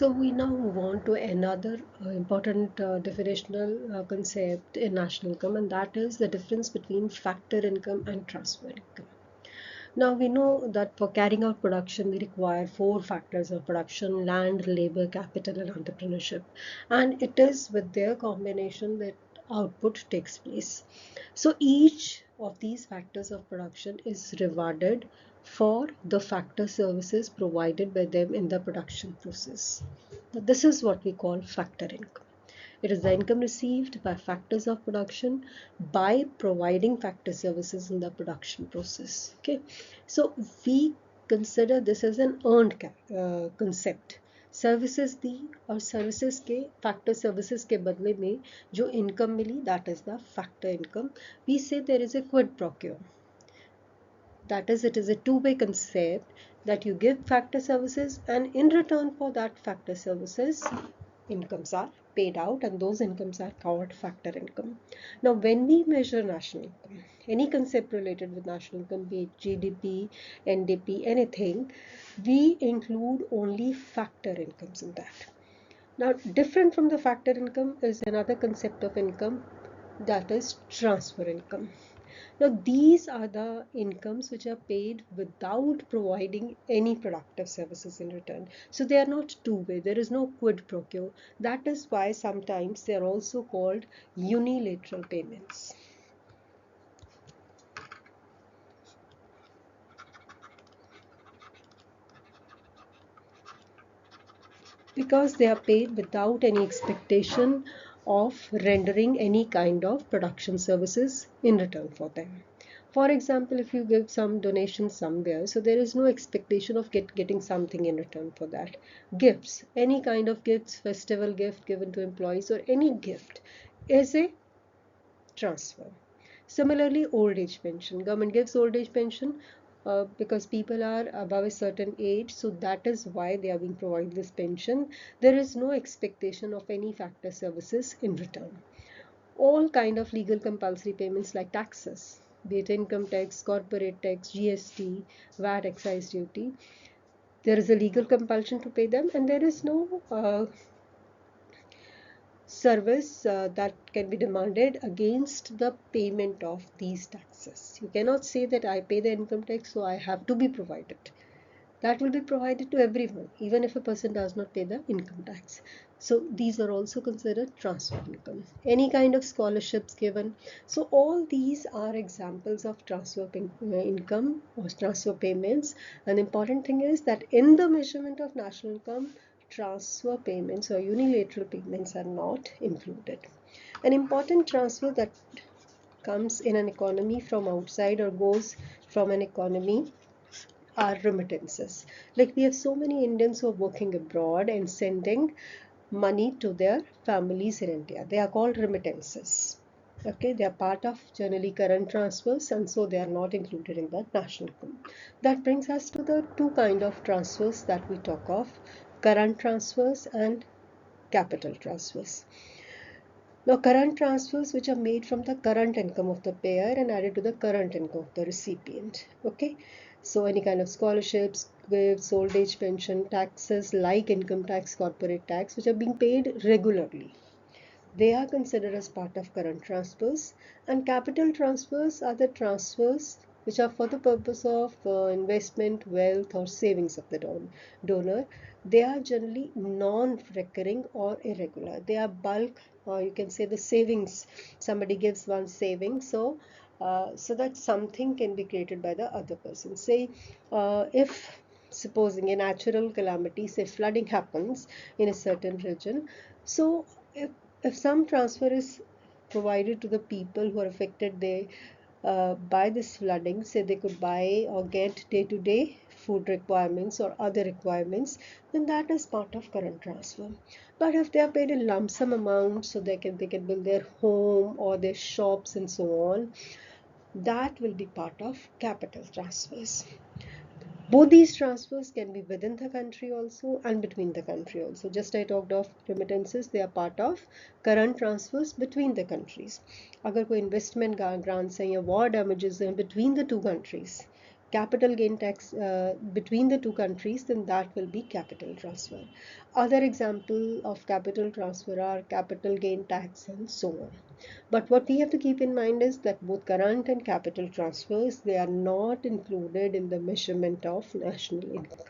So we now move on to another important definitional concept in national income, and that is the difference between factor income and transfer income. Now we know that for carrying out production, we require four factors of production: land, labor, capital, and entrepreneurship. And it is with their combination that output takes place. So each of these factors of production is rewarded for the factor services provided by them in the production process. Now, this is what we call factor income. It is the income received by factors of production by providing factor services in the production process. Okay, so we consider this as an earned concept. Services दी और services के factor services के बदले में जो income मिली, that is the factor income. We say there is a quid pro, that is, it is a two-way concept that you give factor services, and in return for that factor services incomes are paid out, and those incomes are called factor income. Now when we measure national income, any concept related with national income, be it GDP, NDP, anything, we include only factor incomes in that. Now different from the factor income is another concept of income, that is transfer income. Now these are the incomes which are paid without providing any productive services in return. So they are not two-way. There is no quid pro quo. That is why sometimes they are also called unilateral payments. Because they are paid without any expectation of rendering any kind of production services in return for them. For example, if you give some donation somewhere, so there is no expectation of getting something in return for that. Gifts, any kind of gifts, festival gift given to employees or any gift is a transfer. Similarly, old age pension. Government gives old age pension because people are above a certain age, so that is why they are being provided this pension. There is no expectation of any factor services in return. All kind of legal compulsory payments like taxes, be it income tax, corporate tax, GST, VAT, excise duty, there is a legal compulsion to pay them, and there is no service that can be demanded against the payment of these taxes. You cannot say that I pay the income tax, so I have to be provided. That will be provided to everyone, even if a person does not pay the income tax. So these are also considered transfer income. Any kind of scholarships given. So all these are examples of transfer income or transfer payments. An important thing is that in the measurement of national income, transfer payments or unilateral payments are not included. An important transfer that comes in an economy from outside or goes from an economy are remittances. Like we have so many Indians who are working abroad and sending money to their families in India. They are called remittances. Okay, they are part of generally current transfers, and so they are not included in the national income. That brings us to the two kind of transfers that we talk of: current transfers and capital transfers. Now, current transfers which are made from the current income of the payer and added to the current income of the recipient. Okay, so any kind of scholarships, gifts, old age pension, taxes like income tax, corporate tax, which are being paid regularly, they are considered as part of current transfers. And capital transfers are the transfers which are for the purpose of investment, wealth, or savings of the donor. They are generally non-recurring or irregular. They are bulk, or you can say the savings. Somebody gives one saving, so that something can be created by the other person. Say, if supposing a natural calamity, say flooding happens in a certain region, so if some transfer is provided to the people who are affected by this flooding, say they could buy or get day-to-day food requirements or other requirements, then that is part of current transfer. But if they are paid a lump sum amount, so they can build their home or their shops and so on, that will be part of capital transfers. Both these transfers can be within the country also and between the country also. Just I talked of remittances, they are part of current transfers between the countries. अगर कोई investment grants हैं या war damages हैं between the two countries, capital gain tax between the two countries, then that will be capital transfer. Other example of capital transfer are capital gain tax and so on. But what we have to keep in mind is that both current and capital transfers, they are not included in the measurement of national income.